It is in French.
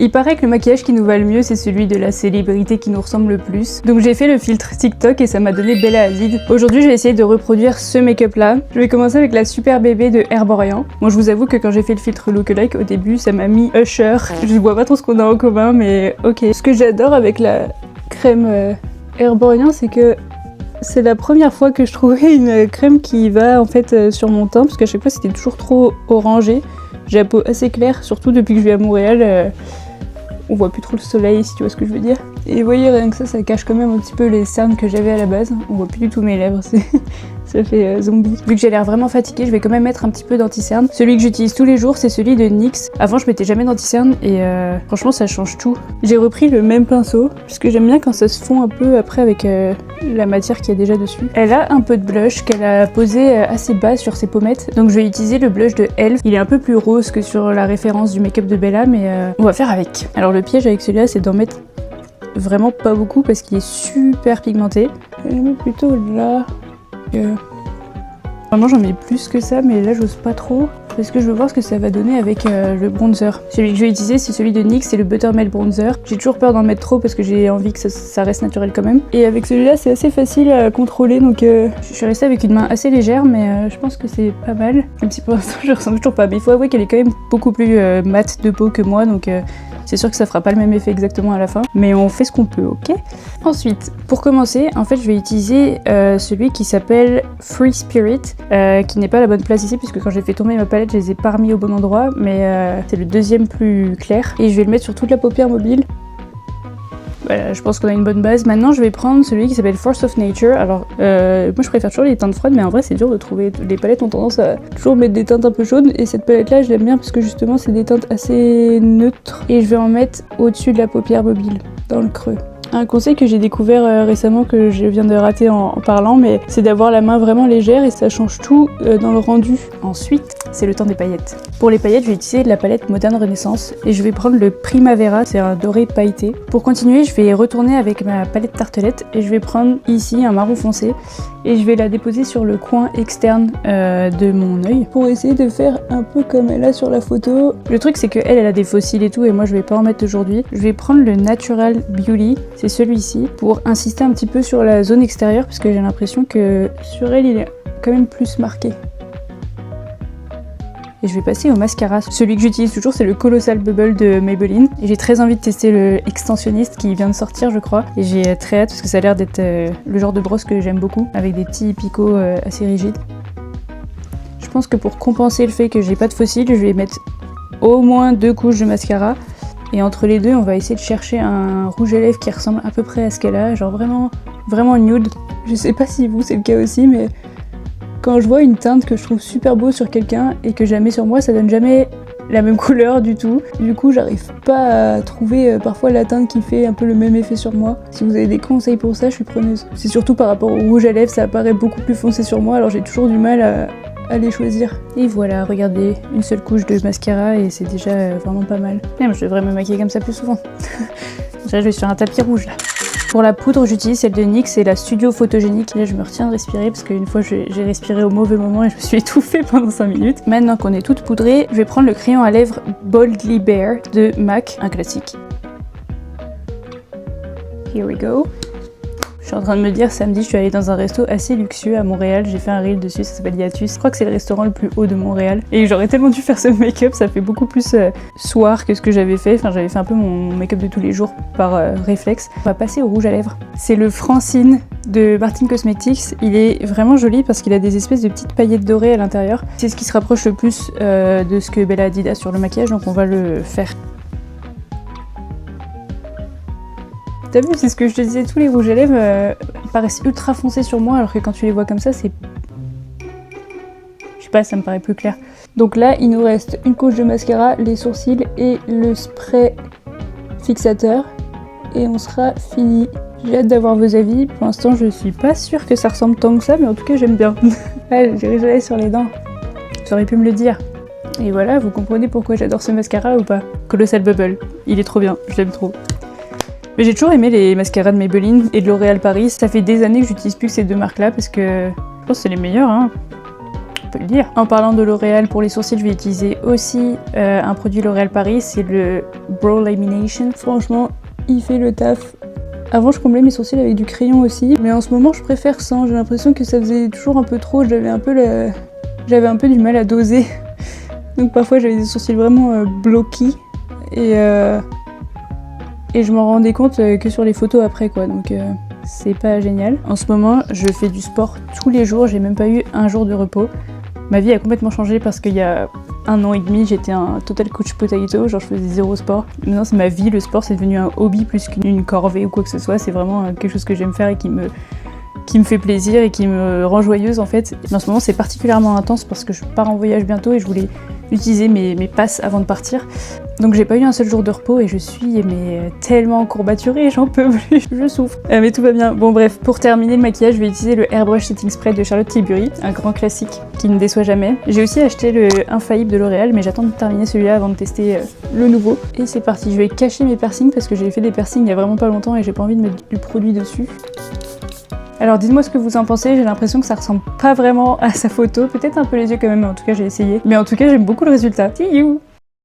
Il paraît que le maquillage qui nous va le mieux, c'est celui de la célébrité qui nous ressemble le plus. Donc j'ai fait le filtre TikTok et ça m'a donné Bella Hadid. Aujourd'hui, je vais essayer de reproduire ce make-up là. Je vais commencer avec la Super Bébé de Herborian. Bon, je vous avoue que quand j'ai fait le filtre Lookalike, au début, ça m'a mis Usher. Je vois pas trop ce qu'on a en commun, mais ok. Ce que j'adore avec la crème Herborian, c'est que c'est la première fois que je trouvais une crème qui va en fait sur mon teint, parce qu'à chaque fois c'était toujours trop orangé. J'ai la peau assez claire, surtout depuis que je vis à Montréal. On voit plus trop le soleil, si tu vois ce que je veux dire. Et vous voyez, rien que ça cache quand même un petit peu les cernes que j'avais à la base. On voit plus du tout mes lèvres, ça fait zombie. Vu que j'ai l'air vraiment fatiguée, je vais quand même mettre un petit peu d'anti-cerne. Celui que j'utilise tous les jours, c'est celui de NYX. Avant, je mettais jamais d'anti-cerne et franchement, ça change tout. J'ai repris le même pinceau, puisque j'aime bien quand ça se fond un peu après avec la matière qu'il y a déjà dessus. Elle a un peu de blush qu'elle a posé assez bas sur ses pommettes. Donc je vais utiliser le blush de Elf. Il est un peu plus rose que sur la référence du make-up de Bella, mais on va faire avec. Alors le piège avec celui-là, c'est d'en mettre vraiment pas beaucoup parce qu'il est super pigmenté. Je le mets plutôt là. Vraiment j'en mets plus que ça, mais là j'ose pas trop parce que je veux voir ce que ça va donner avec le bronzer. Celui que je vais utiliser, c'est celui de NYX, c'est le Buttermelt Bronzer. J'ai toujours peur d'en mettre trop parce que j'ai envie que ça reste naturel quand même. Et avec celui-là, c'est assez facile à contrôler, donc je suis restée avec une main assez légère, mais je pense que c'est pas mal. Même si pour l'instant je ressemble toujours pas, mais il faut avouer qu'elle est quand même beaucoup plus mate de peau que moi, donc c'est sûr que ça fera pas le même effet exactement à la fin, mais on fait ce qu'on peut, ok? Ensuite, pour commencer, en fait, je vais utiliser celui qui s'appelle Free Spirit, qui n'est pas la bonne place ici, puisque quand j'ai fait tomber ma palette, je les ai pas remis au bon endroit, mais c'est le deuxième plus clair, et je vais le mettre sur toute la paupière mobile. Voilà, je pense qu'on a une bonne base. Maintenant, je vais prendre celui qui s'appelle Force of Nature. Alors, moi je préfère toujours les teintes froides, mais en vrai c'est dur de trouver. Les palettes ont tendance à toujours mettre des teintes un peu chaudes, et cette palette-là, je l'aime bien parce que justement c'est des teintes assez neutres. Et je vais en mettre au-dessus de la paupière mobile, dans le creux. Un conseil que j'ai découvert récemment, que je viens de rater en parlant, mais c'est d'avoir la main vraiment légère et ça change tout dans le rendu. Ensuite, c'est le temps des paillettes. Pour les paillettes, je vais utiliser de la palette Modern Renaissance et je vais prendre le Primavera, c'est un doré pailleté. Pour continuer, je vais retourner avec ma palette Tartelette et je vais prendre ici un marron foncé et je vais la déposer sur le coin externe de mon œil pour essayer de faire un peu comme elle a sur la photo. Le truc, c'est que elle a des faux cils et tout, et moi je vais pas en mettre aujourd'hui. Je vais prendre le Natural Beauty, c'est celui-ci, pour insister un petit peu sur la zone extérieure parce que j'ai l'impression que sur elle il est quand même plus marqué. Et je vais passer au mascara. Celui que j'utilise toujours, c'est le Colossal Bubble de Maybelline. Et j'ai très envie de tester le Extensionniste qui vient de sortir, je crois. Et j'ai très hâte parce que ça a l'air d'être le genre de brosse que j'aime beaucoup, avec des petits picots assez rigides. Je pense que pour compenser le fait que j'ai pas de faux cils, je vais mettre au moins 2 couches de mascara. Et entre les deux, on va essayer de chercher un rouge à lèvres qui ressemble à peu près à ce qu'elle a, genre vraiment nude. Je sais pas si vous c'est le cas aussi, mais quand je vois une teinte que je trouve super beau sur quelqu'un et que je la mets sur moi, ça donne jamais la même couleur du tout. Du coup, j'arrive pas à trouver parfois la teinte qui fait un peu le même effet sur moi. Si vous avez des conseils pour ça, je suis preneuse. C'est surtout par rapport au rouge à lèvres, ça apparaît beaucoup plus foncé sur moi, alors j'ai toujours du mal à les choisir. Et voilà, regardez, une seule couche de mascara et c'est déjà vraiment pas mal. Même, je devrais me maquiller comme ça plus souvent. Déjà, je vais sur un tapis rouge là. Pour la poudre, j'utilise celle de NYX, c'est la Studio Photogénique. Là, je me retiens de respirer parce qu'une fois, j'ai respiré au mauvais moment et je me suis étouffée pendant 5 minutes. Maintenant qu'on est toutes poudrées, je vais prendre le crayon à lèvres Boldly Bare de MAC, un classique. Here we go. Je suis en train de me dire, samedi, je suis allée dans un resto assez luxueux à Montréal. J'ai fait un reel dessus, ça s'appelle Hiatus. Je crois que c'est le restaurant le plus haut de Montréal. Et j'aurais tellement dû faire ce make-up, ça fait beaucoup plus soir que ce que j'avais fait. Enfin, j'avais fait un peu mon make-up de tous les jours par réflexe. On va passer au rouge à lèvres. C'est le Francine de Martin Cosmetics. Il est vraiment joli parce qu'il a des espèces de petites paillettes dorées à l'intérieur. C'est ce qui se rapproche le plus de ce que Bella Hadid a sur le maquillage, donc on va le faire. T'as vu, c'est ce que je te disais, tous les rouges à lèvres paraissent ultra foncés sur moi, alors que quand tu les vois comme ça, c'est... Je sais pas, ça me paraît plus clair. Donc là, il nous reste une couche de mascara, les sourcils et le spray fixateur. Et on sera fini. J'ai hâte d'avoir vos avis. Pour l'instant, je suis pas sûre que ça ressemble tant que ça, mais en tout cas, j'aime bien. Ouais, j'ai rouge à lèvres sur les dents. Tu aurais pu me le dire. Et voilà, vous comprenez pourquoi j'adore ce mascara ou pas? Colossal Bubble. Il est trop bien, je l'aime trop. Mais j'ai toujours aimé les mascaras de Maybelline et de L'Oréal Paris. Ça fait des années que j'utilise plus que ces deux marques-là parce que je pense que c'est les meilleurs, hein. peux le dire. En parlant de L'Oréal, pour les sourcils, je vais utiliser aussi un produit L'Oréal Paris, c'est le Brow Lamination. Franchement, il fait le taf. Avant, je comblais mes sourcils avec du crayon aussi, mais en ce moment, je préfère sans. J'ai l'impression que ça faisait toujours un peu trop, j'avais un peu du mal à doser. Donc parfois, j'avais des sourcils vraiment bloqués et je m'en rendais compte que sur les photos après, quoi. Donc c'est pas génial. En ce moment, je fais du sport tous les jours, j'ai même pas eu un jour de repos. Ma vie a complètement changé parce qu'il y a 1 an et demi, j'étais un total couch potato, genre je faisais 0 sport. Maintenant c'est ma vie, le sport c'est devenu un hobby plus qu'une corvée ou quoi que ce soit, c'est vraiment quelque chose que j'aime faire et qui me fait plaisir et qui me rend joyeuse en fait. Mais en ce moment c'est particulièrement intense parce que je pars en voyage bientôt et je voulais utiliser mes passes avant de partir. Donc j'ai pas eu un seul jour de repos et je suis tellement courbaturée, j'en peux plus, je souffre. Mais tout va bien. Bon bref, pour terminer le maquillage, je vais utiliser le Airbrush Setting Spray de Charlotte Tilbury, un grand classique qui ne déçoit jamais. J'ai aussi acheté le Infaillible de L'Oréal, mais j'attends de terminer celui-là avant de tester le nouveau. Et c'est parti, je vais cacher mes piercings parce que j'ai fait des piercings il y a vraiment pas longtemps et j'ai pas envie de mettre du produit dessus. Alors dites-moi ce que vous en pensez, j'ai l'impression que ça ressemble pas vraiment à sa photo, peut-être un peu les yeux quand même, mais en tout cas j'ai essayé. Mais en tout cas j'aime beaucoup le résultat. See you!